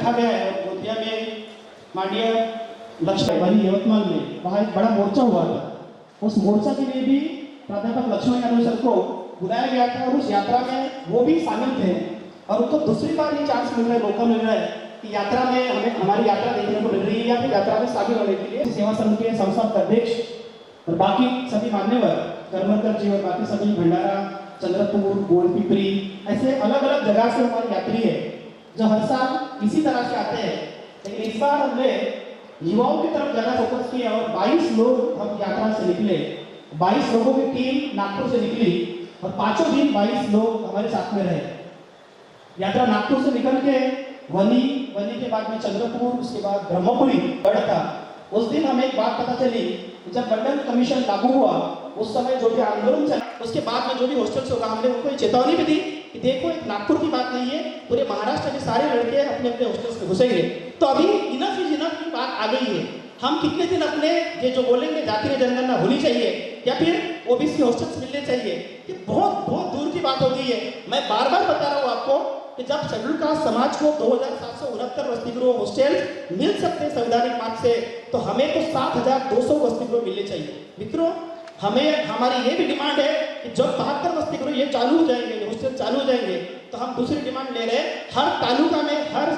रखा गया है। और गोंदिया में माननीय लक्ष्मण वही यवतमाल में वहाँ एक बड़ा मोर्चा हुआ था, उस मोर्चा के लिए भी प्राध्यापक लक्ष्मण यादव सर को बुलाया गया था और उस यात्रा में वो भी शामिल थे। और उनको दूसरी बार ये चांस मिल रहा है, मौका मिल रहा है कि यात्रा में हमें हमारी यात्रा देखने को मिल रही है या फिर यात्रा में शामिल होने के लिए सेवा संघ के संस्थापक अध्यक्ष और बाकी सभी मान्यवर करमरकर जी और बाकी सभी भंडारा, चंद्रपुर, गोलपीपरी, ऐसे अलग अलग जगह से हमारे यात्री है जो हर साल इसी तरह से आते हैं। लेकिन इस बार हमने युवाओं की तरफ ज्यादा फोकस किया और 22 लोग हम यात्रा से निकले। 22 लोगों की टीम नागपुर से निकली और पांचों दिन 22 लोग हमारे साथ में रहे। यात्रा नागपुर से निकल के वनी के बाद में चंद्रपुर, उसके बाद ब्रह्मपुरी बढ़ा। उस दिन हमें एक बात पता चली, जब मंडल कमीशन लागू हुआ उस समय जो भी आंदोलन चला, उसके बाद में जो भी हॉस्टल्स होगा हमने उनको चेतावनी भी दी कि देखो एक नागपुर की बात नहीं है, पूरे महाराष्ट्र में सारे लड़के अपने अपने हॉस्टल्स में घुसेंगे। तो अभी इनफ इज इनफ की बात आ गई है। हम कितने दिन अपने ये जो बोलेंगे जातीय जनगणना होनी चाहिए या फिर ओबीसी हॉस्टल्स मिलने चाहिए, ये बहुत बहुत दूर की बात हो गई है। मैं बार बार बता रहा हूँ आपको कि जब शेड्यूल कास्ट समाज को 2769 वसति गृह हॉस्टल मिल सकते हैं संवैधानिक मार्ग से, तो हमें तो 7200 वसति गृह मिलने चाहिए। मित्रों, हमें हमारी ये भी डिमांड है कि जब 72 वसति गृह ये चालू हो जाएंगे, हॉस्टल चालू हो जाएंगे, तो हम दूसरी डिमांड ले रहे हैं हर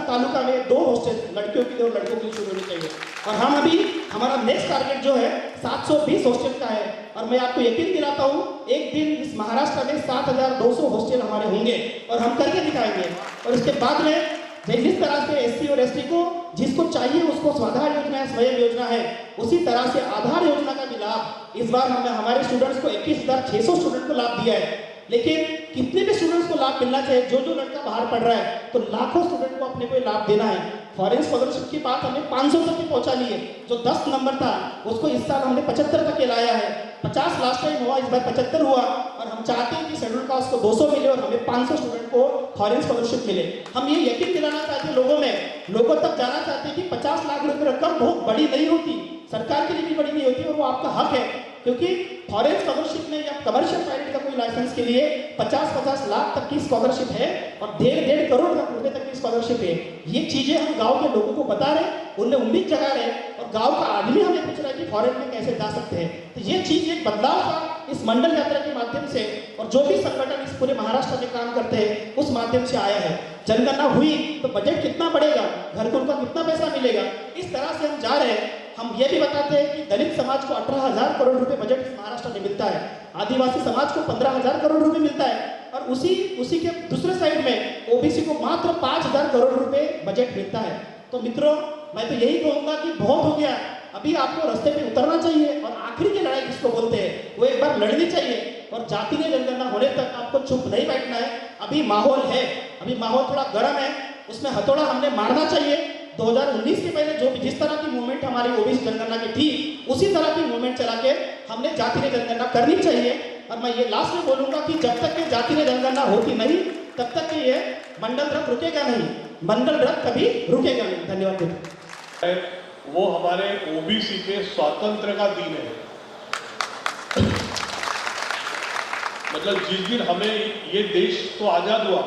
तालुका में 2 हॉस्टल लड़कियों के लिए और लड़कों के लिए शुरू होने चाहिए। और हम अभी हमारा नेक्स्ट टारगेट जो है 720 हॉस्टल का है। और मैं आपको यकीन दिलाता हूँ एक दिन इस महाराष्ट्र में 7200 हॉस्टल हमारे होंगे और हम करके दिखाएंगे। और इसके बाद में जिस तरह से एससी और एसटी को जिसको चाहिए उसको स्वाधार योजना है, स्वयं योजना है, उसी तरह से आधार योजना का भी लाभ इस बार हमने हमारे स्टूडेंट्स को 21,600 स्टूडेंट को लाभ दिया है। लेकिन कितने भी स्टूडेंट्स को लाभ मिलना चाहिए, जो लड़का बाहर पढ़ रहा है, तो लाखों स्टूडेंट को अपने को लाभ देना है। फॉरेन स्कॉलरशिप की बात हमने 500 तक की पहुंचा ली है। जो 10 नंबर था उसको इस साल हमने 75 तक लाया है। 50 लास्ट टाइम हुआ, इस बार 75 हुआ। और हम चाहते हैं कि शेड्यूल कास्ट को 200 मिले और हमें 500 स्टूडेंट को फॉरेन स्कॉलरशिप मिले। हम ये यकीन दिलाना चाहते हैं लोगों तक जाना चाहते हैं कि 50 लाख रुपए रकम बहुत बड़ी नहीं होती, सरकार के लिए भी बड़ी नहीं होती और वो आपका हक है। क्योंकि फॉरेन स्कॉलरशिप में या कमर्शियल पायलट का कोई लाइसेंस के लिए 50-50 लाख तक की स्कॉलरशिप है और 1.5 करोड़ रुपए तक की स्कॉलरशिप है। ये चीजें हम गांव के लोगों को बता रहे, उनमें उम्मीद जगा रहे और गांव का आदमी हमें पूछ रहा है कि फॉरेन में कैसे जा सकते हैं। तो ये चीज एक बदलाव था इस मंडल यात्रा के माध्यम से और जो भी संगठन इस पूरे महाराष्ट्र में काम करते हैं उस माध्यम से आया है। जनगणना हुई तो बजट कितना बढ़ेगा, घर को उनका कितना पैसा मिलेगा, इस तरह से हम जा रहे हैं। हम ये भी बताते हैं कि दलित समाज को 18,000 करोड़ रुपए बजट महाराष्ट्र में मिलता है, आदिवासी समाज को 15,000 करोड़ रुपए मिलता है और उसी के दूसरे साइड में ओबीसी को मात्र 5,000 करोड़ रुपए बजट मिलता है। तो मित्रों, मैं तो यही कहूंगा कि बहुत हो गया, अभी आपको रास्ते पे उतरना चाहिए और आखिरी की लड़ाई जिसको बोलते हैं वो एक बार लड़नी चाहिए और जातीय जनगणना होने तक आपको चुप नहीं बैठना है। अभी माहौल है, अभी माहौल थोड़ा गर्म है, उसमें हथौड़ा हमने मारना चाहिए। 2019 के पहले जो जिस तरह की मूवमेंट हमारी ओबीसी जनगणना की थी उसी तरह की मूवमेंट चला के हमने जातीय जनगणना करनी चाहिए। और मैं ये लास्ट में बोलूंगा कि जब तक ये जातीय जनगणना होती नहीं तब तक ये मंडल रथ रुकेगा नहीं, मंडल रथ कभी रुकेगा नहीं। धन्यवाद। वो हमारे ओबीसी के स्वातंत्र का दिन है। मतलब जिस दिन हमें ये देश तो आजाद हुआ,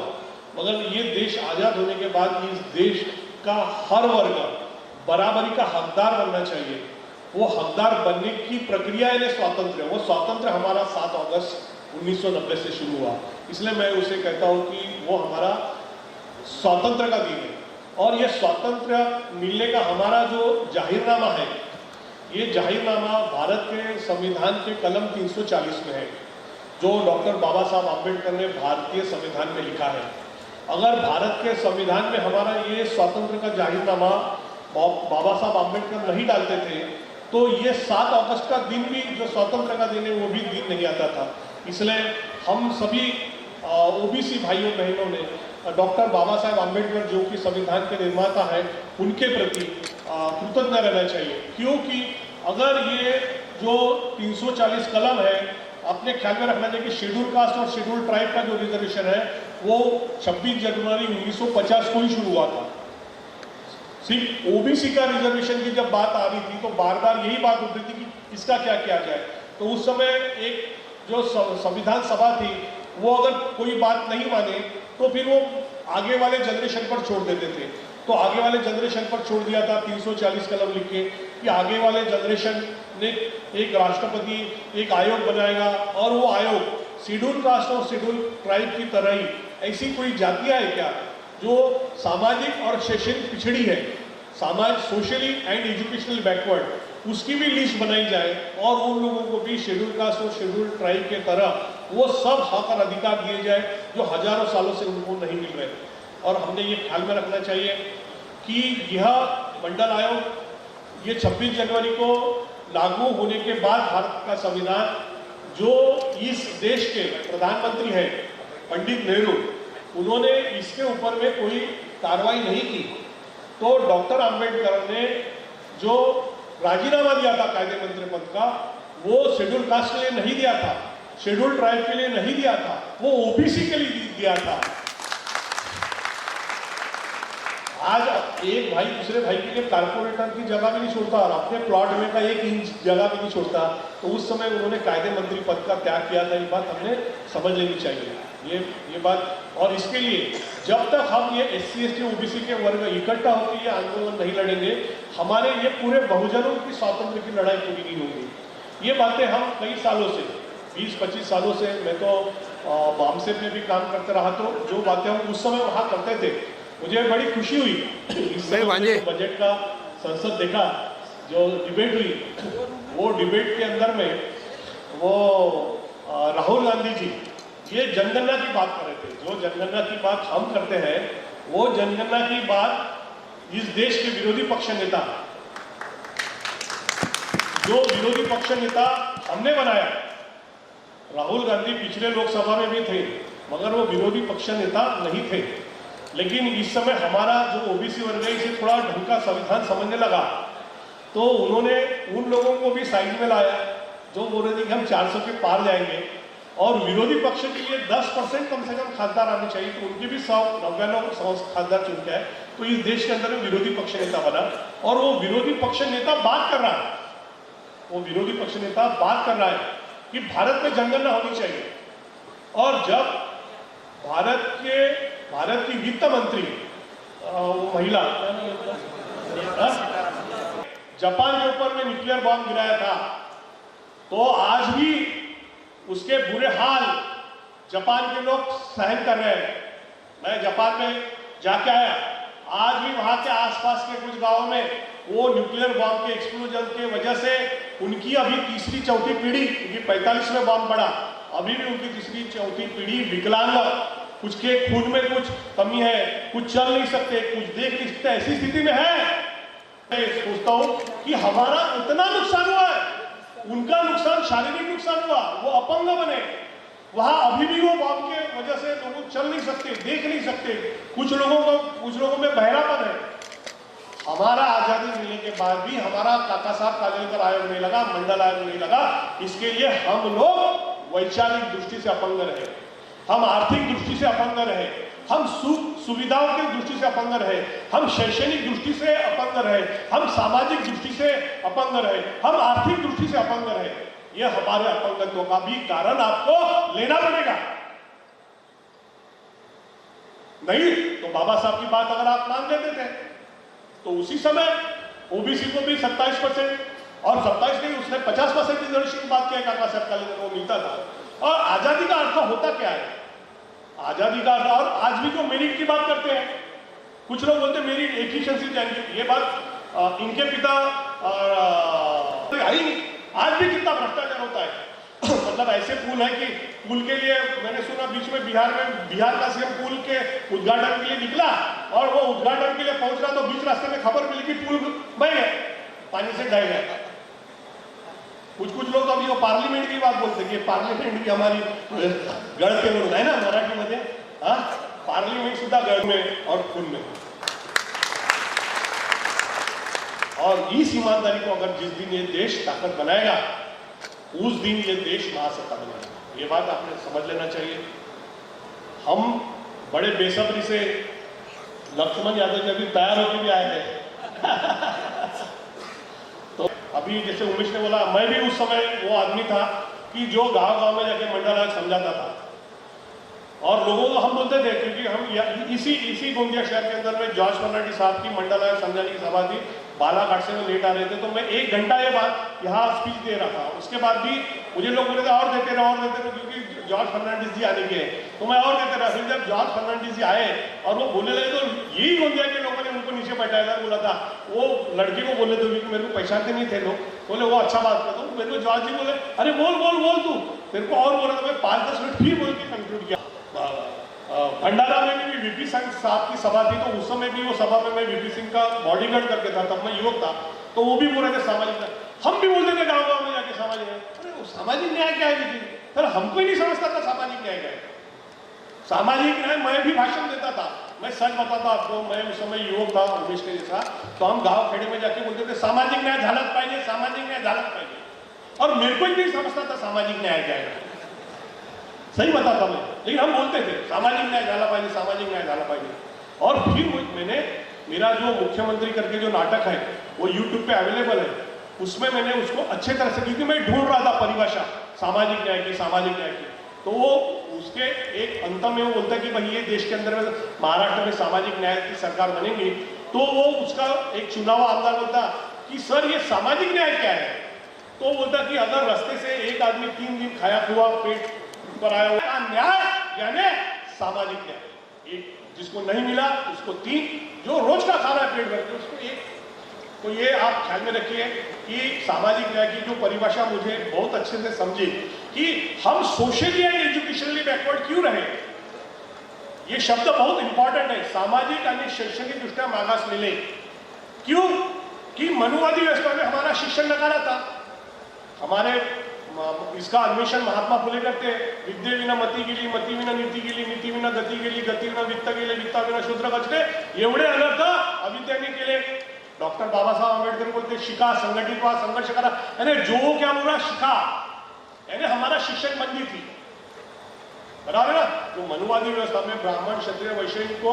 मगर ये देश आजाद होने के बाद इस देश का हर वर्ग बराबरी का हकदार बनना चाहिए। वो हकदार बनने की प्रक्रिया है स्वातंत्र। वो स्वातंत्र हमारा 7 अगस्त 1990 से शुरू हुआ, इसलिए मैं उसे कहता हूँ कि वो हमारा स्वातंत्र का दिन है। और ये स्वातंत्र मिलने का हमारा जो जाहिरनामा है, ये जाहिरनामा भारत के संविधान के कलम 340 में है, जो डॉक्टर बाबा साहब आम्बेडकर ने भारतीय संविधान में लिखा है। अगर भारत के संविधान में हमारा ये स्वातंत्र का जाहिरनामा बाबा साहब आम्बेडकर नहीं डालते थे तो ये 7 अगस्त का दिन भी जो स्वतंत्र का दिन है वो भी दिन नहीं आता था। इसलिए हम सभी ओबीसी भाइयों बहनों ने डॉक्टर बाबा साहेब आम्बेडकर जो कि संविधान के निर्माता हैं उनके प्रति कृतज्ञ रहना चाहिए। क्योंकि अगर ये जो 340 कलम है, अपने ख्याल में रखना चाहिए कि शेड्यूल कास्ट और शेड्यूल ट्राइब का जो रिजर्वेशन है वो 26 जनवरी 1950 को ही शुरू हुआ था। सिर्फ ओबीसी का रिजर्वेशन की जब बात आ रही थी तो बार बार यही बात उठ रही थी कि इसका क्या किया जाए। तो उस समय एक जो संविधान सभा थी वो अगर कोई बात नहीं माने तो फिर वो आगे वाले जनरेशन पर छोड़ देते थे। तो आगे वाले जनरेशन पर छोड़ दिया था 340 कलम लिख के कि आगे वाले जनरेशन ने एक राष्ट्रपति एक आयोग बनाएगा और वो आयोग शेड्यूल कास्ट और शेड्यूल ट्राइब की तरह ही ऐसी कोई जातियां है क्या जो सामाजिक और शैक्षणिक पिछड़ी है, समाज सोशली एंड एजुकेशनल बैकवर्ड, उसकी भी लिस्ट बनाई जाए और उन लोगों को भी शेड्यूल कास्ट और शेड्यूल ट्राइब के तरह वो सब हक और अधिकार दिए जाए जो हजारों सालों से उनको नहीं मिल रहे। और हमने ये ख्याल में रखना चाहिए कि यह मंडल आयोग ये 26 जनवरी को लागू होने के बाद भारत का संविधान जो इस देश के प्रधानमंत्री हैं पंडित नेहरू, उन्होंने इसके ऊपर में कोई कार्रवाई नहीं की, तो डॉक्टर अंबेडकर ने जो राजीनामा दिया था कायदे मंत्री पद का, वो शेड्यूल कास्ट के लिए नहीं दिया था, शेड्यूल ट्राइब के लिए नहीं दिया था, वो ओबीसी के लिए दिया था। आज एक भाई दूसरे भाई के लिए कारपोरेटर की जगह भी नहीं छोड़ता और अपने प्लॉट में का 1 इंच जगह भी नहीं छोड़ता, तो उस समय उन्होंने कायदे मंत्री पद का त्याग किया था। ये बात हमने समझ लेनी चाहिए ये बात। और इसके लिए जब तक हम ये SC ST OBC के वर्ग इकट्ठा होकर ये आंदोलन नहीं लड़ेंगे, हमारे ये पूरे बहुजनों की स्वातंत्र की लड़ाई पूरी नहीं होगी। ये बातें हम कई सालों से 20-25 सालों से, मैं तो बामसेप में भी काम करते रहा, तो जो बातें हम उस समय वहाँ करते थे, मुझे बड़ी खुशी हुई इस समय बजट का संसद देखा, जो डिबेट हुई, वो डिबेट के अंदर में वो राहुल गांधी जी ये जनगणना की बात कर रहे थे। जो जनगणना की बात हम करते हैं, वो जनगणना की बात इस देश के विरोधी पक्ष नेता, जो विरोधी पक्ष नेता हमने बनाया, राहुल गांधी पिछले लोकसभा में भी थे मगर वो विरोधी पक्ष नेता नहीं थे। लेकिन इस समय हमारा जो ओबीसी वर्ग है इसे थोड़ा ढंग का संविधान समझने लगा, तो उन्होंने उन लोगों को भी साइड में लाया जो बोल रहे थे कि हम 400 के पार जाएंगे और विरोधी पक्ष के लिए 10% कम से कम खासदार आने चाहिए, तो उनके भी 199 खासदार चुन के आए, तो इस देश के अंदर विरोधी पक्ष नेता बना। और वो विरोधी पक्ष नेता बात कर रहा है, वो विरोधी पक्ष नेता बात कर रहा है कि भारत में जनगणना होनी चाहिए। और जब भारत की वित्त मंत्री महिला जापान के ऊपर में न्यूक्लियर बॉम्ब गिराया था, तो आज भी उसके बुरे हाल जापान के लोग सहन कर रहे हैं। मैं जापान में जाके आया, आज भी वहां के आसपास के कुछ गांवों में वो न्यूक्लियर बॉम्ब के एक्सप्लोजन के वजह से उनकी अभी तीसरी चौथी पीढ़ी, क्योंकि 45 में बॉम्ब पड़ा, अभी भी उनकी तीसरी चौथी पीढ़ी विकलांग, कुछ के खून में कुछ कमी है, कुछ चल नहीं सकते, कुछ देख नहीं सकते, ऐसी स्थिति में है। मैं सोचता हूं कि हमारा इतना नुकसान हुआ है, उनका नुकसान शारीरिक नुकसान हुआ, वो अपंग बने, वहां अभी भी वो बॉम्ब के वजह से लोग चल नहीं सकते, देख नहीं सकते, कुछ लोगों में बहरापन है। हमारा आजादी मिलने के बाद भी हमारा काका साहब कालेलकर आयोग नहीं लगा, मंडल आयोग नहीं लगा। इसके लिए हम लोग वैचारिक दृष्टि से अपंग रहे, हम आर्थिक दृष्टि से अपंग रहे, हम सुख सुविधाओं की दृष्टि से अपंग रहे, हम शैक्षणिक दृष्टि से अपंग रहे, हम सामाजिक दृष्टि से अपंग रहे, हम आर्थिक दृष्टि से अपंग रहे। यह हमारे अपंगत्व का भी कारण आपको लेना पड़ेगा। नहीं तो बाबा साहब की बात अगर आप मान लेते थे तो उसी समय ओबीसी को भी 27% और 27 नहीं, उसने 50% रिजर्वेशन की बात किया, काका साहब का लेकर वो मिलता था। और आजादी का अर्थ होता क्या है? आजादी का अर्थ, और आज भी जो मेरिट की बात करते हैं, कुछ लोग बोलते हैं मेरिट एफिशिएंसी जाएंगे, ये बात इनके पिता आई नहीं। आज भी कितना भ्रष्टाचार होता है मतलब ऐसे पुल है कि पुल के लिए मैंने सुना बीच में बिहार का सीएम पुल के उद्घाटन के लिए निकला और वो उद्घाटन के लिए पहुंच रहा, तो बीच रास्ते में खबर मिली कि पुल बह गया, पानी से ढह गया। कुछ लोग अभी वो पार्लिमेंट की बात बोलते हैं, पार्लिमेंट की हमारी गढ़ के लोग है ना मराठी मध्ये, हाँ पार्लिमेंट सुद्धा गढ़ में और खून में। और इस ईमानदारी को अगर जिस दिन ये देश ताकत बनाएगा, उस दिन ये देश महासत्ता बनेगा। ये बात आपने समझ लेना चाहिए। हम बड़े बेसब्री से, लक्ष्मण यादव जी अभी तैयार होकर भी आए थे तो अभी जैसे उमेश ने बोला, मैं भी उस समय वो आदमी था कि जो गांव-गांव में जाके मंडल आयोग समझाता था। और लोगों को हम बोलते थे, क्योंकि हम इसी गोंदिया शहर के अंदर में जॉर्ज फर्नांडिस साहब की मंडल आयोग समझाने की सभा थी, बालाघाट से वो लेट आ रहे थे, तो मैं 1 घंटा ये बात यहाँ स्पीच दे रहा था। उसके बाद भी मुझे लोग बोले थे और देते रहो, क्योंकि जॉर्ज फर्नांडिस जी आने के, तो मैं और देते रहा। फिर जब जॉर्ज फर्नांडिस जी आए और वो बोलने लगे, तो यही गोंदिया के लोगों ने उनको नीचे बैठाया था, बोला था, वो लड़के को बोले थे कि मेरे को पहचानते नहीं थे लोग, बोले वो अच्छा बात करता हूँ। मेरे को जॉर्ज जी बोले, अरे बोल बोल बोल तू, मेरे को और बोला था। मैं 5-10 मिनट फिर बोल के कंक्लूड किया। भंडारा में भी वीपी सिंह साहब की सभा थी, तो उस समय भी वो सभा में मैं वीपी सिंह का बॉडीगार्ड करके था, तब मैं युवक था, तो वो भी बोल रहे थे सामाजिक न्याय। हम भी बोलते थे गाँव गाँव में जाके सामाजिक न्याय। अरे वो सामाजिक न्याय क्या है लेकिन, सर हमको ही नहीं समझता था सामाजिक न्याय क्या है। सामाजिक न्याय मैं भी भाषण देता था, मैं सच बताता आपको, मैं उस समय युवक था उमेश के जैसा, तो हम गाँव खेड़े में जाके बोलते थे सामाजिक न्याय झालत पाहिजे, सामाजिक न्याय झालत पाहिजे, और मेरे को ही नहीं समझता था सामाजिक न्याय क्या है, सही बताता मैं, लेकिन हम बोलते थे सामाजिक न्याय झाला पाहिजे, सामाजिक न्याय झाला पाहिजे। और फिर मैंने मेरा जो मुख्यमंत्री करके जो नाटक है वो यूट्यूब पे अवेलेबल है, उसमें मैंने उसको अच्छे तरह से, क्योंकि मैं ढूंढ रहा था परिभाषा सामाजिक न्याय की, तो वो उसके एक अंत में वो बोलता है कि भाई ये देश के अंदर में महाराष्ट्र में सामाजिक न्याय की सरकार बनेगी, तो वो उसका एक चुनाव आमदार बोलता कि सर ये सामाजिक न्याय क्या है, तो बोलता कि अगर रास्ते से एक आदमी 3 दिन खाया हुआ पेट पर आया हुआ न्याय यानी सामाजिक न्याय, एक जिसको नहीं मिला उसको 3, जो रोज का खाना है पेट भर के उसको 1। तो ये आप ख्याल में रखिए कि सामाजिक न्याय की जो परिभाषा मुझे बहुत अच्छे से समझी कि हम सोशली एंड एजुकेशनली बैकवर्ड क्यों रहे, ये शब्द बहुत इंपॉर्टेंट है, सामाजिक आणि शैक्षणिक दृष्टया मागासलेले, क्यों कि मनुवादी व्यवस्था में हमारा शिक्षण नकारा था। हमारे इसका अन्वेषण महात्मा फुले करते हैं, विद्ये विना मती गेली, मती विना नीती गेली, नीती विना गती गेली, गती विना वित्त गेले, वित्ता विना शूद्र गचले, एवढे अनर्थ अविद्याने केले। डॉक्टर बाबा साहब आंबेडकर बोलते शिका, संगठित हुआ, संघर्ष करा, अरे जो क्या बोला शिका, यानी हमारा शिक्षण बंदी थी, बराबर ना। तो मनुवादी व्यवस्था में ब्राह्मण क्षत्रिय वैश्य को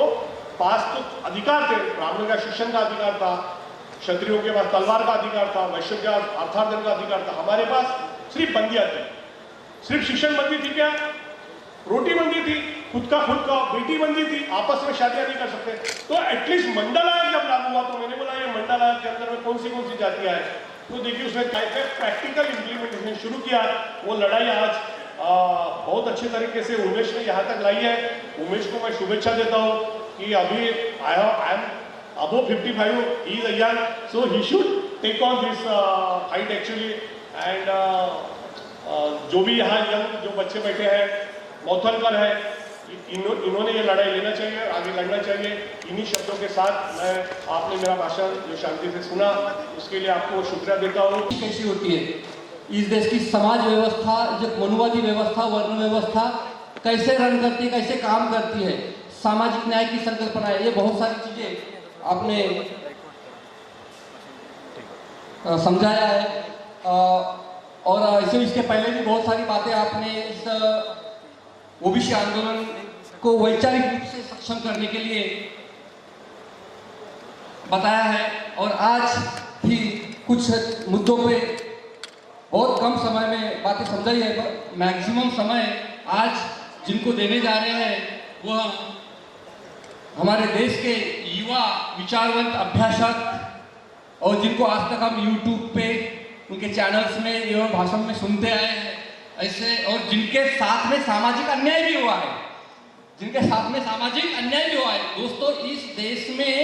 पास तो अधिकार थे, ब्राह्मण का शिक्षण का अधिकार था, क्षत्रियों के पास तलवार का अधिकार था, वैश्य के पास अर्थार्जन का अधिकार था, हमारे पास सिर्फ बंदियां थी। सिर्फ शिक्षण बंदी थी क्या, रोटी बंदी थी, खुद का बेटी बंदी थी, आपस में शादियां नहीं कर सकते। तो एटलीस्ट मंडल आयोग जब लागू हुआ तो मैंने बोला ये मंडल आयोग के अंदर में कौन सी जातियां हैं, तो देखिए उसने प्रैक्टिकल इम्प्लीमेंटेशन शुरू किया। वो लड़ाई आज बहुत अच्छे तरीके से उमेश ने यहाँ तक लाई है। उमेश को मैं शुभेच्छा देता हूँ कि अभी I am above 55, he is a young, so he should take on this fight actually, and जो भी यहाँ यंग जो बच्चे बैठे हैं, मौथलकर है, इन्होंने ये लड़ाई लेना चाहिए, आगे लड़ना चाहिए। इन्हीं शब्दों के साथ मैं आपने मेरा भाषण जो शांति से सुना उसके लिए आपको शुक्रिया देता हूँ। कैसी होती है इस देश की समाज व्यवस्था, जो मनुवादी व्यवस्था, वर्ण व्यवस्था कैसे रन करती है, कैसे काम करती है, सामाजिक न्याय की संकल्पना है, ये बहुत सारी चीजें आपने समझाया है। और ऐसे इसके पहले भी बहुत सारी बातें आपने इस ओबीसी आंदोलन को वैचारिक रूप से सक्षम करने के लिए बताया है। और आज भी कुछ मुद्दों पे बहुत कम समय में बातें समझाई है, पर मैक्सिमम समय आज जिनको देने जा रहे हैं वह हमारे देश के युवा विचारवंत अभ्यासक, और जिनको आज तक हम YouTube पे उनके चैनल्स में एवं भाषण में सुनते आए हैं ऐसे, और जिनके साथ में सामाजिक अन्याय भी हुआ है, दोस्तों इस देश में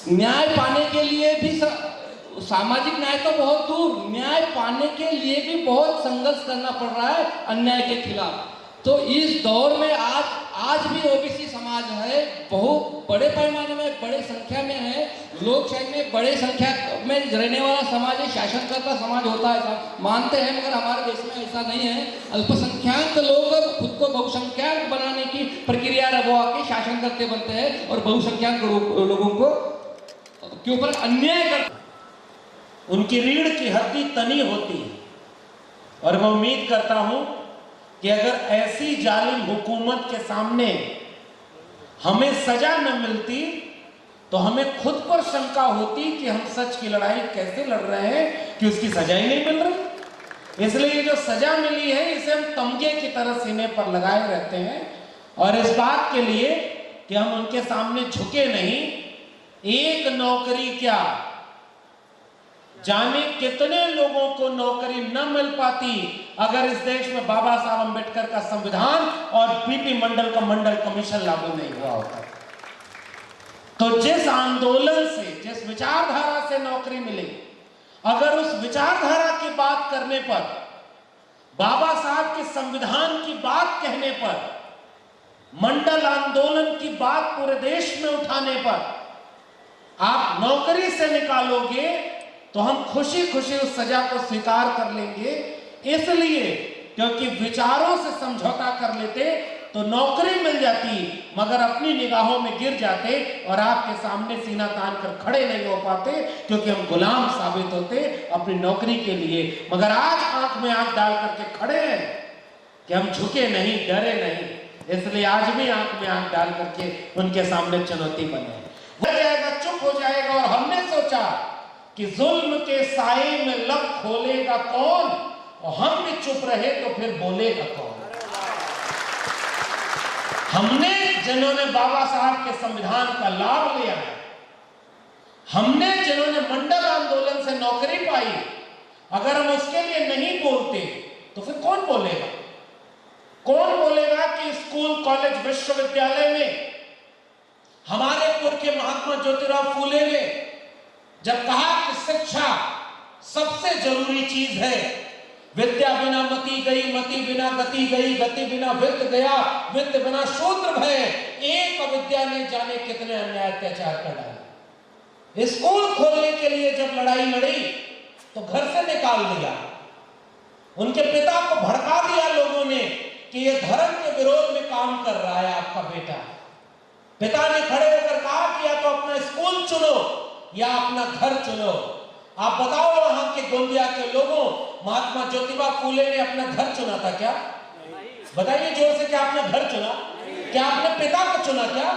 न्याय पाने के लिए भी सामाजिक न्याय तो बहुत दूर, न्याय पाने के लिए भी बहुत संघर्ष करना पड़ रहा है अन्याय के खिलाफ। तो इस दौर में आज भी ओबीसी समाज है, बहुत बड़े पैमाने में, बड़े संख्या में है, लोकशाही में बड़े संख्या में रहने वाला समाज है, शासनकर्ता समाज होता है, मानते हैं, मगर हमारे देश में ऐसा नहीं है। अल्पसंख्यक लोग खुद को बहुसंख्यक बनाने की प्रक्रिया रखवा के शासन करते बनते हैं और बहुसंख्यक लोगों को के ऊपर अन्याय करते। उनकी रीढ़ की हड्डी तनी होती है, और मैं उम्मीद करता हूं कि अगर ऐसी जालिम हुकूमत के सामने हमें सजा न मिलती तो हमें खुद पर शंका होती कि हम सच की लड़ाई कैसे लड़ रहे हैं कि उसकी सजा ही नहीं मिल रही। इसलिए जो सजा मिली है इसे हम तमगे की तरह सीने पर लगाए रहते हैं, और इस बात के लिए कि हम उनके सामने झुके नहीं। एक नौकरी क्या, जाने कितने लोगों को नौकरी न मिल पाती अगर इस देश में बाबा साहब अंबेडकर का संविधान और बीपी मंडल का मंडल कमीशन लागू नहीं हुआ होता। तो जिस आंदोलन से, जिस विचारधारा से नौकरी मिली, अगर उस विचारधारा की बात करने पर, बाबा साहब के संविधान की बात कहने पर, मंडल आंदोलन की बात पूरे देश में उठाने पर आप नौकरी से निकालोगे तो हम खुशी खुशी उस सजा को स्वीकार कर लेंगे। इसलिए क्योंकि विचारों से समझौता कर लेते तो नौकरी मिल जाती, मगर अपनी निगाहों में गिर जाते और आपके सामने सीना तान कर खड़े नहीं हो पाते, क्योंकि हम गुलाम साबित होते अपनी नौकरी के लिए। मगर आज आंख में आंख डाल करके खड़े हैं कि हम झुके नहीं, डरे नहीं, इसलिए आज भी आंख में आंख डाल करके उनके सामने चुनौती बने। हो जाएगा, चुप हो जाएगा। और हमने सोचा कि जुल्म के साए में लब खोलेगा कौन, और हम भी चुप रहे तो फिर बोलेगा कौन। हमने, जिन्होंने बाबा साहब के संविधान का लाभ लिया है, हमने जिन्होंने मंडल आंदोलन से नौकरी पाई, अगर हम उसके लिए नहीं बोलते तो फिर कौन बोलेगा? कौन बोलेगा कि स्कूल, कॉलेज, विश्वविद्यालय में हमारे पूर्व के महात्मा ज्योतिराव फूले ने जब कहा कि शिक्षा सबसे जरूरी चीज है, विद्या बिना मति गई, मति बिना गति गई, गति बिना वित्त गया, वित्त बिना शूद्र भय, एक अविद्या ने जाने कितने अन्याय अत्याचार कर डाले। स्कूल खोलने के लिए जब लड़ाई लड़ी तो घर से निकाल दिया, उनके पिता को भड़का दिया लोगों ने कि ये धर्म के विरोध में काम कर रहा है आपका बेटा। पिता ने खड़े होकर कहा कि या तो अपना स्कूल चुनो या अपना घर चुनो। आप बताओ वहां के गोंदिया के लोगों, महात्मा ज्योतिबा फूले ने अपना घर चुना था क्या? बताइए जोर से, क्या आपने घर चुना? क्या आपने पिता को चुना क्या?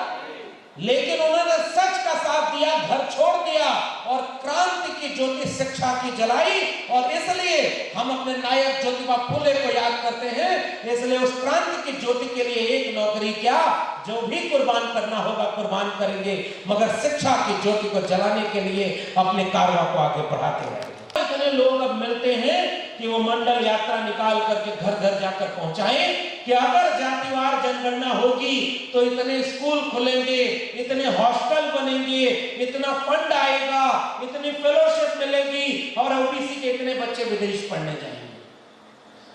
लेकिन उन्होंने सच का साथ दिया, घर छोड़ दिया और क्रांति की ज्योति शिक्षा की जलाई। और इसलिए हम अपने नायक ज्योतिबा फूले को याद करते हैं। इसलिए उस क्रांति की ज्योति के लिए एक नौकरी क्या, जो भी कुर्बान करना होगा कुर्बान करेंगे, मगर शिक्षा की ज्योति को जलाने के लिए अपने कार्यों को आगे बढ़ाते रहेंगे। इतने लोग अब मिलते हैं कि वो मंडल यात्रा निकाल करके घर घर जाकर पहुंचाएं कि अगर जातिवार जनगणना होगी तो इतने स्कूल खुलेंगे, इतने हॉस्टल बनेंगे, इतना फंड आएगा, इतनी फेलोशिप मिलेगी और ओबीसी के इतने बच्चे विदेश पढ़ने जाएंगे।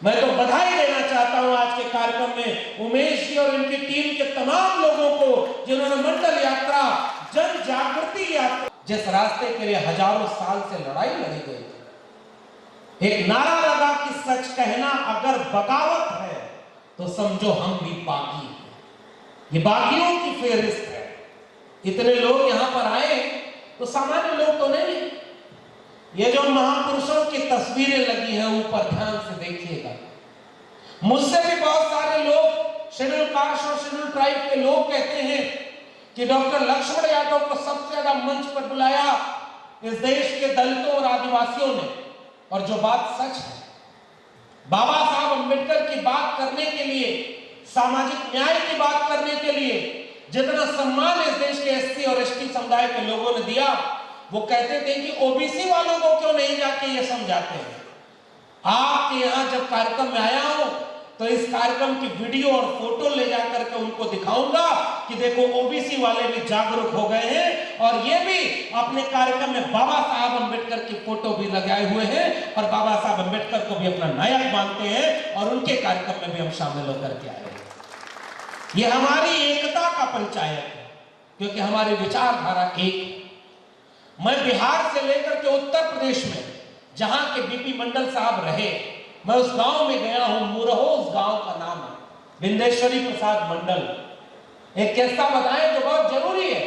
मैं तो बधाई देना चाहता हूं आज के कार्यक्रम में उमेश जी और इनकी टीम के तमाम लोगों को, जिन्होंने मंडल यात्रा, जन जागृति यात्रा, जिस रास्ते के लिए हजारों साल से लड़ाई लड़ी गई, एक नारा लगा कि सच कहना अगर बगावत है तो समझो हम भी बागी हैं। ये बागियों की फेहरिस्त है। इतने लोग यहां पर आए तो सामान्य लोग तो नहीं। ये जो महापुरुषों की तस्वीरें लगी हैं ऊपर, ध्यान से देखिएगा। मुझसे भी बहुत सारे लोग, शेड्यूल कास्ट और शेड्यूल ट्राइब के लोग कहते हैं कि डॉक्टर लक्ष्मण यादव को सबसे ज्यादा मंच पर बुलाया इस देश के दलितों और आदिवासियों ने। और जो बात सच है, बाबा साहब अंबेडकर की बात करने के लिए, सामाजिक न्याय की बात करने के लिए जितना सम्मान इस देश के एससी और एसटी समुदाय के लोगों ने दिया, वो कहते थे कि ओबीसी वालों को क्यों नहीं जाके ये समझाते हैं। आपके यहां जब कार्यक्रम में आया हूं तो इस कार्यक्रम की वीडियो और फोटो ले जाकर के उनको दिखाऊंगा कि देखो ओबीसी वाले भी जागरूक हो गए हैं और ये भी अपने कार्यक्रम में बाबा साहब अंबेडकर की फोटो भी लगाए हुए हैं और बाबा साहब अंबेडकर को भी अपना नायक मानते हैं और उनके कार्यक्रम में भी हम शामिल होकर के आए हैं। ये हमारी एकता का परिचायक है, क्योंकि हमारी विचारधारा एक। मैं बिहार से लेकर के उत्तर प्रदेश में जहां के बीपी मंडल साहब रहे, मैं उस गांव में गया हूं, मुरहो उस गांव का नाम है, बिंदेश्वरी प्रसाद मंडल। एक किस्सा बताएं जो बहुत जरूरी है।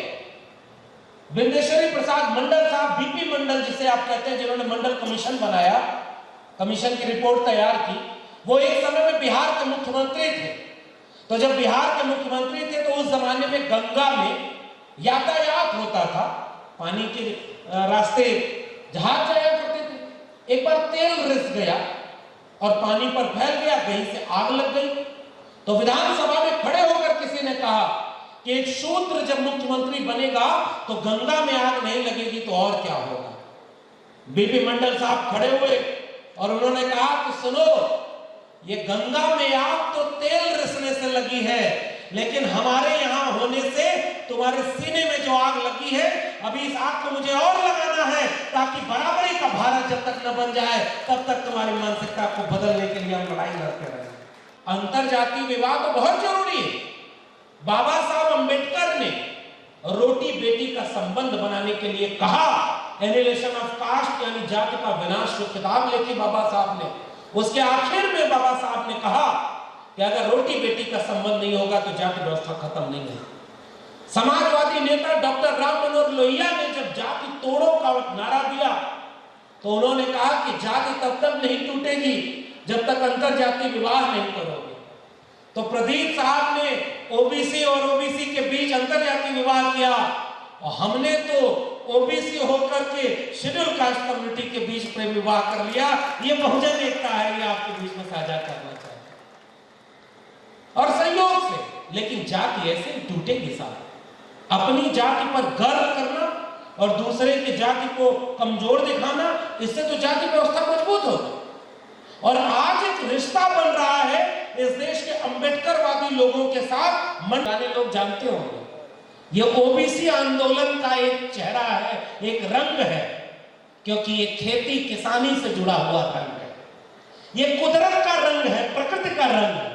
बिंदेश्वरी प्रसाद मंडल साहब, बीपी मंडल जिसे आप कहते हैं, जिन्होंने मंडल कमीशन बनाया, कमीशन की रिपोर्ट तैयार की, वो एक समय में बिहार के मुख्यमंत्री थे। तो जब बिहार के मुख्यमंत्री थे तो उस जमाने में गंगा में यातायात होता था, पानी के रास्ते जहाज जाया करते थे। एक बार तेल रिस गया और पानी पर फैल गया, कहीं से आग लग गई। तो विधानसभा में खड़े होकर किसी ने कहा कि एक शूद्र जब मुख्यमंत्री बनेगा तो गंगा में आग नहीं लगेगी तो और क्या होगा। बीपी मंडल साहब खड़े हुए और उन्होंने कहा कि सुनो, ये गंगा में आग तो तेल रिसने से लगी है, लेकिन हमारे यहां होने से तुम्हारे सीने में जो आग लगी है, अभी इस आग को मुझे और लगाना है ताकि बराबरी का भारत जब तक न बन जाए तब तक तुम्हारी मानसिकता को बदलने के लिए हम लड़ाई लड़ते रहे। अंतरजातीय विवाह तो बहुत जरूरी है। बाबा साहब अंबेडकर ने रोटी बेटी का संबंध बनाने के लिए कहा, एनिहिलेशन ऑफ कास्ट यानी जाति का विनाश, जो किताब लिखी बाबा साहब ने, उसके आखिर में बाबा साहब ने कहा कि अगर रोटी बेटी का संबंध नहीं होगा तो जाति व्यवस्था खत्म नहीं है। समाजवादी नेता डॉक्टर राम मनोहर लोहिया ने जब जाति तोड़ो का नारा दिया तो उन्होंने कहा कि जाति तब तक नहीं टूटेगी जब तक अंतरजातीय विवाह नहीं करोगे। तो प्रदीप साहब ने ओबीसी और ओबीसी के बीच अंतरजातीय विवाह किया और हमने तो ओबीसी होकर के शेड्यूल कास्ट कम्युनिटी के बीच प्रेम विवाह कर लिया। ये बहुजन एकता है, ये आपके बीच में साझा करना चाहिए और सहयोग से। लेकिन जाति ऐसे टूटेगी साहब। अपनी जाति पर गर्व करना और दूसरे की जाति को कमजोर दिखाना, इससे तो जाति व्यवस्था मजबूत होगी। और आज एक रिश्ता बन रहा है इस देश के अंबेडकरवादी लोगों के साथ। मन जाने लोग जानते होंगे, ये ओबीसी आंदोलन का एक चेहरा है, एक रंग है, क्योंकि ये खेती किसानी से जुड़ा हुआ रंग है, ये कुदरत का रंग है, प्रकृति का रंग है।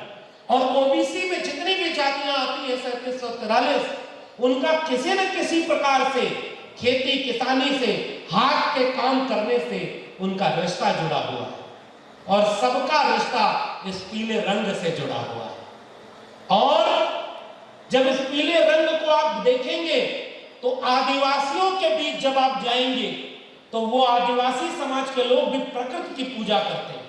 और ओबीसी में जितनी भी जातियां आती है 3743, उनका किसी न किसी प्रकार से खेती किसानी से, हाथ के काम करने से उनका रिश्ता जुड़ा हुआ है और सबका रिश्ता इस पीले रंग से जुड़ा हुआ है। और जब इस पीले रंग को आप देखेंगे तो आदिवासियों के बीच जब आप जाएंगे तो वो आदिवासी समाज के लोग भी प्रकृति की पूजा करते हैं।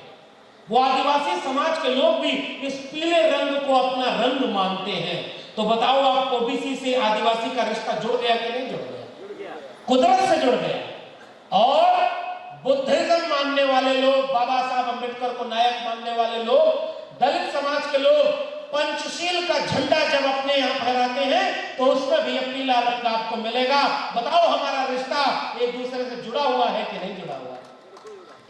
वो आदिवासी समाज के लोग भी इस पीले रंग को अपना रंग मानते हैं। तो बताओ, आप ओबीसी से आदिवासी का रिश्ता जुड़ गया कि नहीं जुड़ गया? कुदरत से जुड़ गया। और बुद्धिज्म मानने वाले लोग, बाबा साहब अंबेडकर को नायक मानने वाले लोग, दलित समाज के लोग पंचशील का झंडा जब अपने यहाँ फहराते हैं तो उसमें भी पीला रंग आपको मिलेगा। बताओ, हमारा रिश्ता एक दूसरे से जुड़ा हुआ है कि नहीं जुड़ा हुआ?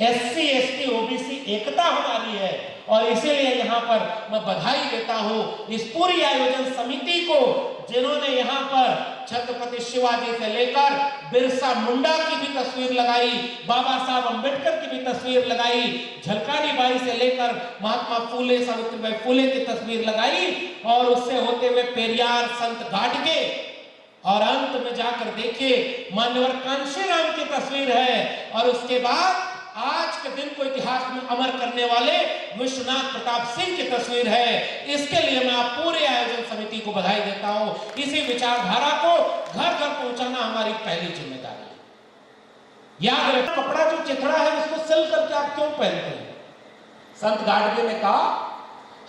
एससी एसटी ओबीसी एकता हमारी है और इसीलिए यहाँ पर मैं बधाई देता हूँ इस पूरी आयोजन समिति को, जिन्होंने यहाँ पर छत्रपति शिवाजी से लेकर बिरसा मुंडा की भी तस्वीर लगाई, बाबा साहब अंबेडकर की भी तस्वीर लगाई, झलकानी बाई से लेकर महात्मा फूले सावित्रीबाई फूले की तस्वीर लगाई और उससे होते हुए पेरियार, संत घाटगे और अंत में जाकर देखिए मान्यवर कांशीराम की तस्वीर है। और उसके बाद आज के दिन को इतिहास में अमर करने वाले विश्वनाथ प्रताप सिंह की तस्वीर है। इसके लिए मैं आप पूरे आयोजन समिति को बधाई देता हूं। इसी विचारधारा को घर घर पहुंचाना हमारी पहली जिम्मेदारी है। याद रखें, कपड़ा जो चिथड़ा है उसको सिल करके आप क्यों पहनते हैं? संत गाडगे ने कहा,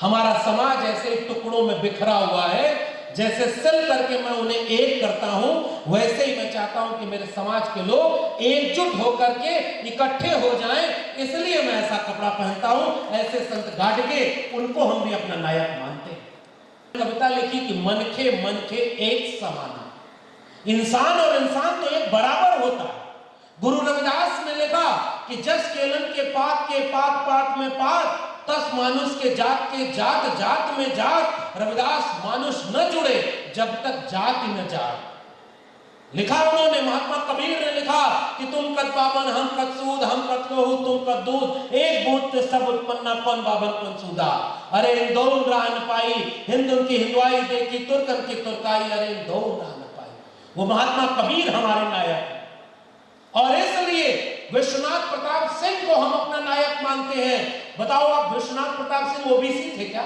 हमारा समाज ऐसे टुकड़ों में बिखरा हुआ है, जैसे सिल करके मैं उन्हें एक करता हूं, वैसे ही मैं चाहता हूं कि मेरे समाज के लोग एकजुट होकर के इकट्ठे हो जाएं, इसलिए मैं ऐसा कपड़ा पहनता हूं। ऐसे संत गाडगे, उनको हम भी अपना नायक मानते हैं। कविता लिखी कि मनखे मनखे एक समान, इंसान और इंसान तो एक बराबर होता है। गुरु रविदास ने लिखा कि जस केलन के पात पात में पात, तस मानुष के जात जात में जात, रविदास मानुष न जुड़े जब तक जाति न जात। लिखा उन्होंने, महात्मा कबीर ने लिखा कि तुम कद पावन हम कद सूद, हम कद लोहू तुम कद दूध, एक बूंद ते सब उत्पन्ना पन बाबन पन सूदा। अरे इंदौर राह न पाई, हिंदुन की हिंदुआई देखी, तुर्कन की तुर्काई, अरे इंदौर राह न पाई। वो महात्मा कबीर हमारे नायक है और इसलिए विश्वनाथ प्रताप सिंह को हम अपना नायक मानते हैं। बताओ, आप विश्वनाथ प्रताप सिंह ओबीसी थे क्या?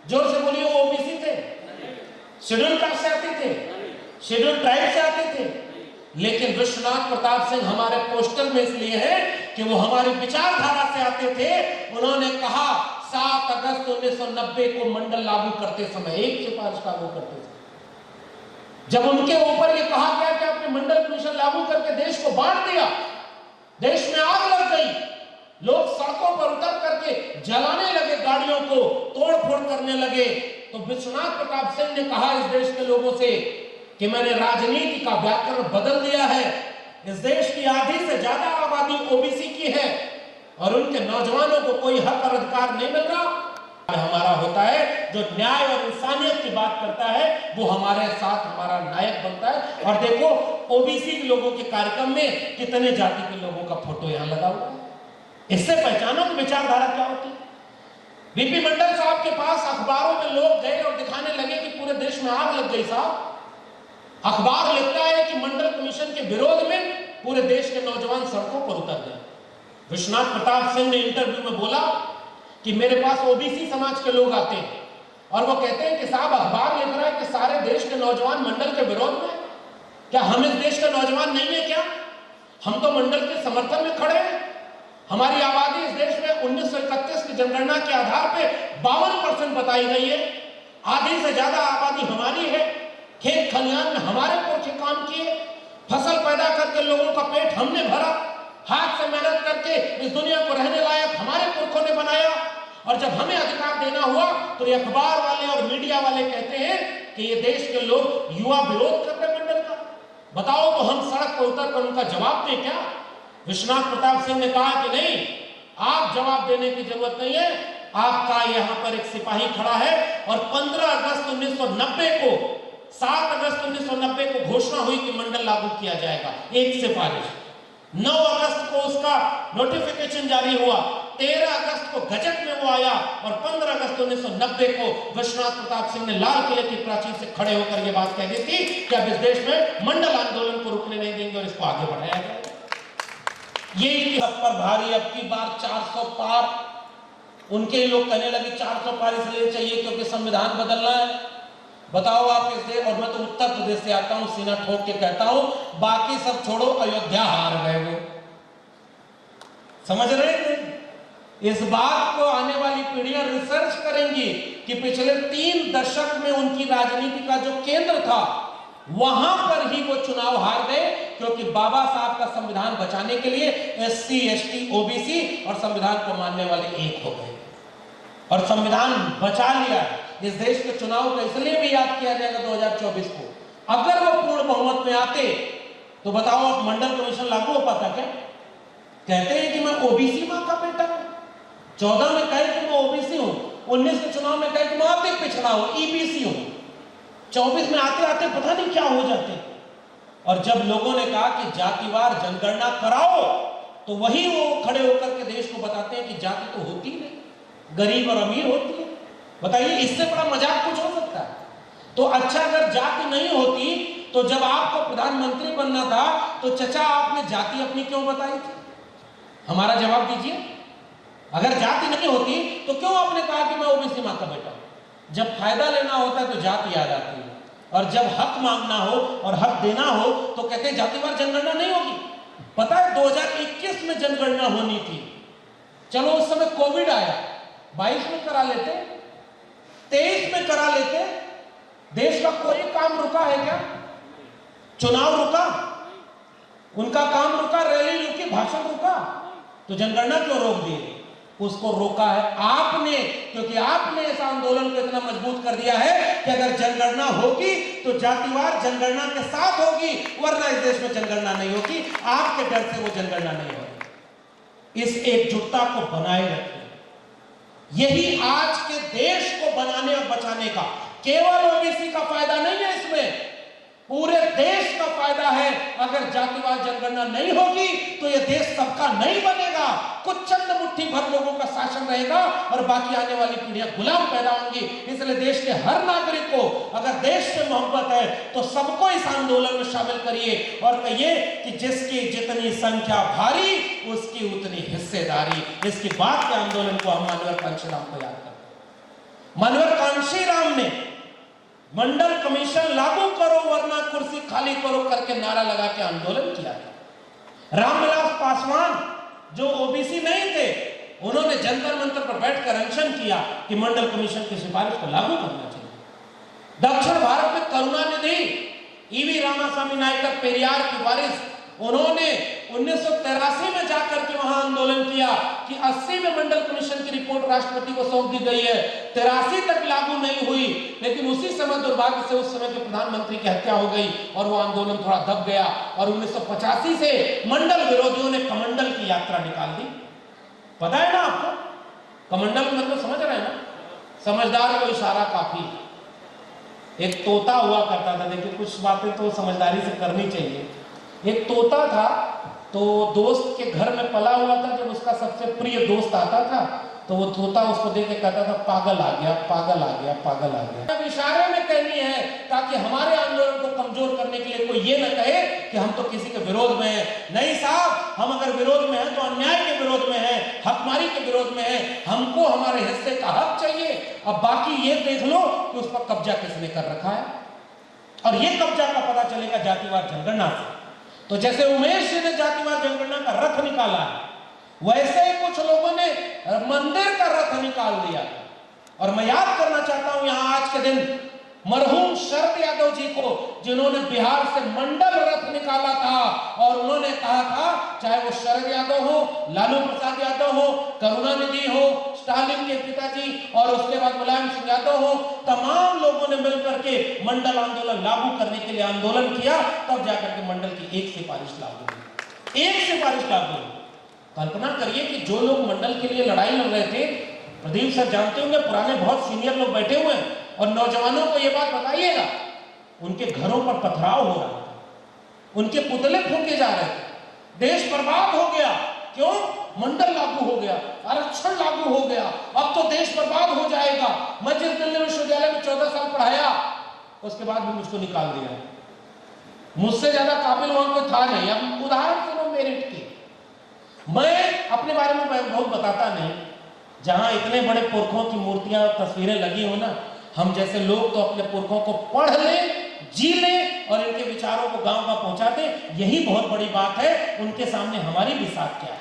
जोर से बोलिए, वो ओबीसी थे? शेड्यूल कास्ट से आते थे? शेड्यूल ट्राइब से आते थे? लेकिन विश्वनाथ प्रताप सिंह हमारे पोस्टर में इसलिए है कि वो हमारी विचारधारा से आते थे। उन्होंने कहा 7 अगस्त 1990 को मंडल लागू करते समय एक सिफारिश लागू करते थे। जब उनके ऊपर ये कहा गया कि आपने मंडल कमीशन लागू करके देश को बांट दिया, देश में आग लग गई, लोग सड़कों पर उतर करके जलाने लगे, गाड़ियों को तोड़ फोड़ करने लगे, तो विश्वनाथ प्रताप सिंह ने कहा इस देश के लोगों से कि मैंने राजनीति का व्याकरण बदल दिया है। इस देश की आधी से ज्यादा आबादी ओबीसी की है और उनके नौजवानों को कोई हक और अधिकार नहीं मिल रहा। हमारा होता है जो न्याय और इंसानियत की बात करता है, वो हमारे साथ हमारा नायक बनता है। और देखो ओबीसी के लोगों के कार्यक्रम में कितने जाति के लोगों का फोटो यहां लगा हुआ है। इससे पहचानो कि विचारधारा क्या होती है। बीपी मंडल साहब के पास अखबारों में लोग गए और दिखाने लगे कि पूरे देश में आग लग गई साहब। अखबार लिखता है कि मंडल कमीशन के विरोध में पूरे देश के नौजवान सड़कों पर उतर गए। विश्वनाथ प्रताप सिंह ने इंटरव्यू में बोला कि मेरे पास ओबीसी समाज के लोग आते हैं और वो कहते हैं कि साहब अखबार लिख रहा है कि सारे देश के नौजवान मंडल के विरोध में। क्या हम इस देश के नौजवान नहीं है क्या? हम तो मंडल के समर्थन में खड़े हैं। हमारी आबादी इस देश में 1931 की जनगणना के आधार पे 52% बताई गई है। आधी से ज्यादा आबादी हमारी है। खेत खलिहान में हमारे पुरखे काम किए, फसल पैदा करके लोगों का पेट हमने भरा, हाथ से मेहनत करके इस दुनिया को रहने लायक हमारे पुरखों ने बनाया। और जब हमें अधिकार देना हुआ तो ये अखबार वाले और मीडिया वाले कहते हैं कि ये देश के लोग युवा विरोध कर रहे मंडल का। बताओ तो हम सड़क पर उतर कर उनका जवाब दें क्या? विश्वनाथ प्रताप सिंह ने कहा कि नहीं, आप जवाब देने की जरूरत नहीं है। आपका यहाँ पर एक सिपाही खड़ा है और 15 अगस्त 1990 को 7 अगस्त 1990 को घोषणा हुई कि मंडल लागू किया जाएगा, एक सिफारिश। 9 अगस्त को उसका नोटिफिकेशन जारी हुआ, 13 अगस्त को गजट में वो आया और 15 अगस्त 1990 को विश्वनाथ प्रताप सिंह ने लाल किले की प्राचीर से खड़े होकर ये बात कह दी थी कि अब इस देश में मंडल आंदोलन को रुकने नहीं देंगे और इसको आगे बढ़ाया जाएगा। ये सब पर भारी, अब की बार 400 पार। उनके लोग कहने लगे 400 पार इसलिए चाहिए क्योंकि संविधान बदलना है। बताओ आप इस देश, और मैं तो उत्तर प्रदेश से आता हूं, सीना ठोक के कहता हूं, बाकी सब छोड़ो, अयोध्या हार गए वो। समझ रहे थे? इस बात को आने वाली पीढ़ियां रिसर्च करेंगी कि पिछले 3 दशक में उनकी राजनीति का जो केंद्र था वहां पर ही वो चुनाव हार गए, क्योंकि बाबा साहब का संविधान बचाने के लिए एससी, एसटी, ओबीसी और संविधान को मानने वाले एक हो गए और संविधान बचा लिया। इस देश के चुनाव को इसलिए भी याद किया जाएगा 2024 को। अगर वो पूर्ण बहुमत में आते तो बताओ आप मंडल कमीशन लागू हो पाता क्या? कहते हैं कि मैं ओबीसी मां का बेटा हूं, 14 में कहे कि मैं ओबीसी हूं, 19 के चुनाव में कहे कि मैं अधिक पिछड़ा हूं, ईबीसी हूं, 24 में आते आते पता नहीं क्या हो जाते। और जब लोगों ने कहा कि जातिवार जनगणना कराओ तो वही वो खड़े होकर के देश को बताते हैं कि जाति तो होती नहीं, गरीब और अमीर होती है। बताइए इससे बड़ा मजाक कुछ हो सकता है? तो अच्छा, अगर जाति नहीं होती तो जब आपको प्रधानमंत्री बनना था तो चचा आपने जाति अपनी क्यों बताई थी? हमारा जवाब दीजिए। अगर जाति नहीं होती तो क्यों आपने कहा कि मैं ओबीसी मां का बेटा हूं? जब फायदा लेना होता है तो जाति याद आती है, और जब हक मांगना हो और हक देना हो तो कहते हैं जातिवार जनगणना नहीं होगी। पता है 2021 में जनगणना होनी थी, चलो उस समय कोविड आया, 22 में करा लेते, 23 में करा लेते। देश का कोई काम रुका है क्या? चुनाव रुका, उनका काम रुका, रैली रुकी, भाषण रुका, तो जनगणना क्यों रोक दिए? उसको रोका है आपने, क्योंकि आपने इस आंदोलन को इतना मजबूत कर दिया है कि अगर जनगणना होगी तो जातिवार जनगणना के साथ होगी, वरना इस देश में जनगणना नहीं होगी। आपके डर से वो जनगणना नहीं होगी। इस एकजुटता को बनाए रखें। यही आज के देश को बनाने और बचाने का, केवल ओबीसी का फायदा नहीं है, इसमें पूरे देश का फायदा है। अगर जातिवार जनगणना नहीं होगी तो यह देश सबका नहीं बनेगा, कुछ चंद मुट्ठी भर लोगों का शासन रहेगा और बाकी आने वाली पीढ़ियां गुलाम पैदा होंगी। इसलिए देश के हर नागरिक को अगर देश से मोहब्बत है तो सबको इस आंदोलन में शामिल करिए और कहिए कि जिसकी जितनी संख्या भारी उसकी उतनी हिस्सेदारी। इसके बाद के आंदोलन को हम मानवर कांशीराम को याद करते हैं। मानवर कांशीराम ने मंडल कमीशन लागू करो वरना कुर्सी खाली करो करके नारा लगा के आंदोलन किया था। रामविलास पासवान जो ओबीसी नहीं थे, उन्होंने जंतर मंतर पर बैठकर अनशन किया कि मंडल कमीशन की सिफारिश को लागू करना चाहिए। दक्षिण भारत में करुणानिधि, ईवी रामास्वामी नायकर, पेरियार की वारिस, उन्होंने 1983 में जाकर के वहां आंदोलन किया कि कि 80 में मंडल कमीशन की रिपोर्ट राष्ट्रपति को सौंप दी गई है, 83 तक लागू नहीं हुई, लेकिन उसी समय दुर्भाग्य से उस समय के प्रधानमंत्री की हत्या हो गई और वो आंदोलन थोड़ा दब गया और 1985 से मंडल विरोधियों ने कमंडल की यात्रा निकाल दी। पता है ना आपको कमंडल मतलब समझ रहे हैं ना? समझदार को इशारा काफी। एक तोता हुआ करता था, देखिए कुछ बातें तो समझदारी से करनी चाहिए। एक तोता था, तो दोस्त के घर में पला हुआ था। जब उसका सबसे प्रिय दोस्त आता था तो वो तोता उसको देख के कहता था पागल आ गया, पागल आ गया, पागल आ गया। अब इशारे में कहनी है ताकि हमारे आंदोलन को कमजोर करने के लिए कोई ये न कहे कि हम तो किसी के विरोध में हैं। नहीं साहब, हम अगर विरोध में हैं तो अन्याय के विरोध में हैं, हकमारी के विरोध में हैं। हमको हमारे हिस्से का हक चाहिए। अब बाकी ये देख लो कि उस पर कब्जा किसने कर रखा है, और ये कब्जा का पता चलेगा जातिवार जनगणना से। तो जैसे उमेश जी ने जातिवार जनगणना का रथ निकाला है, वैसे ही कुछ लोगों ने मंदिर का रथ निकाल दिया। और मैं याद करना चाहता हूं यहां आज के दिन मरहूम शरद यादव जी को, जिन्होंने बिहार से मंडल रथ निकाला था और उन्होंने कहा था चाहे वो शरद यादव हो, लालू प्रसाद यादव हो, करुणानिधि हो, स्टालिन के पिताजी और उसके बाद मुलायम सिंह यादव हो, तमाम लोगों ने मिलकर के मंडल आंदोलन लागू करने के लिए आंदोलन किया। तब जाकर के मंडल की एक सिफारिश लागू हुई, एक सिफारिश लागू हुई। कल्पना करिए कि जो लोग मंडल के लिए लड़ाई लड़ रहे थे, प्रदीप सर जानते होंगे, पुराने बहुत सीनियर लोग बैठे हुए हैं, और नौजवानों को यह बात बताइएगा, उनके घरों पर पथराव हो रहा था, उनके पुतले फूंके जा रहे थे, देश बर्बाद हो गया। क्यों? मंडल लागू हो गया, आरक्षण लागू हो गया, अब तो देश बर्बाद हो जाएगा। मैं जिस दिल्ली विश्वविद्यालय में 14 साल पढ़ाया, उसके बाद भी मुझको निकाल दिया। मुझसे ज्यादा काबिल वहां कोई था नहीं। अब उदाहरण सुनो मेरिट की। मैं अपने बारे में बहुत बताता नहीं, जहां इतने बड़े पुरखों की मूर्तियां और तस्वीरें लगी हो ना, हम जैसे लोग तो अपने पुरखों को पढ़ लें, जी लें और इनके विचारों को गांव का पहुंचा दें, यही बहुत बड़ी बात है। उनके सामने हमारी बिसात क्या है?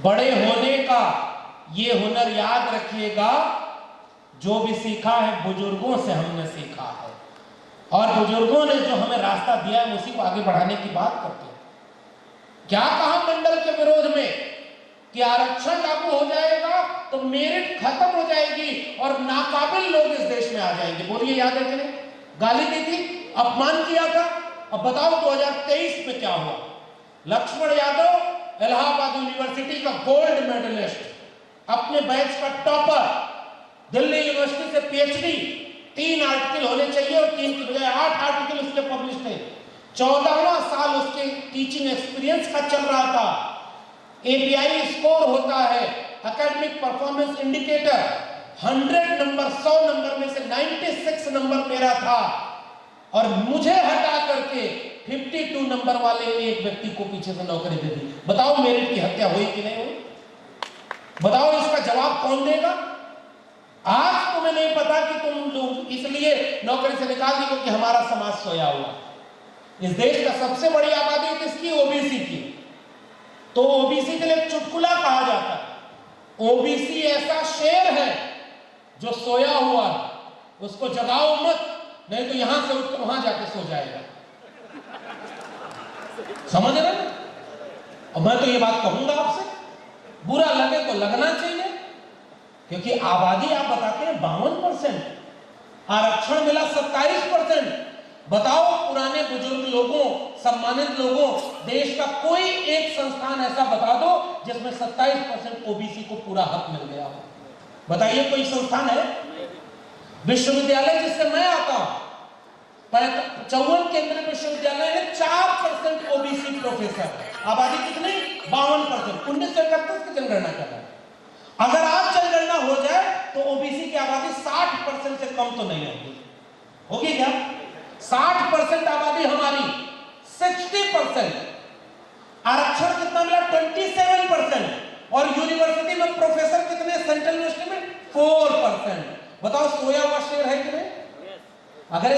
बड़े होने का ये हुनर याद रखिएगा, जो भी सीखा है बुजुर्गों से हमने सीखा है, और बुजुर्गों ने जो हमें रास्ता दिया है उसी को आगे बढ़ाने की बात करते हैं। क्या कहा मंडल के विरोध में कि आरक्षण लागू हो जाएगा तो मेरिट खत्म हो जाएगी और नाकाबिल लोग इस देश में आ जाएंगे। बोलिए याद है कि नहीं? गाली दी थी, अपमान किया था। अब बताओ 2023 में क्या हुआ? लक्ष्मण यादव इलाहाबाद यूनिवर्सिटी का गोल्ड मेडलिस्ट, अपने बैच का टॉपर, दिल्ली यूनिवर्सिटी से पीएचडी, 3 आर्टिकल होने चाहिए और 3 की बजाय 8 आर्टिकल उसके पब्लिश थे। 14वां साल उसके टीचिंग एक्सपीरियंस का चल रहा था। एपीआई स्कोर होता है, academic performance indicator, 100 number, 100 number में से 96 नंबर मेरा था, और मुझे हटा करके 52 नंबर वाले एक व्यक्ति को पीछे से नौकरी दे दी। बताओ मेरिट की हत्या हुई कि नहीं हुई? बताओ इसका जवाब कौन देगा? आज तुम्हें नहीं पता कि तुम लोग इसलिए नौकरी से निकाल दी क्योंकि हमारा समाज सोया हुआ। इस देश का सबसे बड़ी आबादी किसकी? ओबीसी की। तो ओबीसी के लिए चुटकुला कहा जाता है, ओबीसी ऐसा शेर है जो सोया हुआ है, उसको जगाओ मत, नहीं तो यहां से उठकर वहां जाके सो जाएगा। समझ रहे हैं? और मैं तो ये बात कहूंगा आपसे, बुरा लगे तो लगना चाहिए, क्योंकि आबादी आप बताते हैं 52%, आरक्षण मिला 27%। बताओ पुराने बुजुर्ग लोगों, सम्मानित लोगों, देश का कोई एक संस्थान ऐसा बता दो जिसमें 27% ओबीसी को पूरा हक मिल गया हो। बताइए कोई संस्थान है? विश्वविद्यालय जिससे मैं आता हूं, 54 केंद्रीय विश्वविद्यालय है, 4% ओबीसी प्रोफेसर, आबादी कितनी? 52%। 1931 की जनगणना कर रहा है। अगर आज जनगणना हो जाए तो ओबीसी की आबादी 60% से कम तो नहीं होगी। होगी क्या? 60% आबादी हमारी, 60%। आरक्षण कितना मिला? 27%। और यूनिवर्सिटी में प्रोफेसर कितने? सेंट्रल यूनिवर्सिटी में 4%। बताओ सोया हुआ शेर है कि नहीं? अगर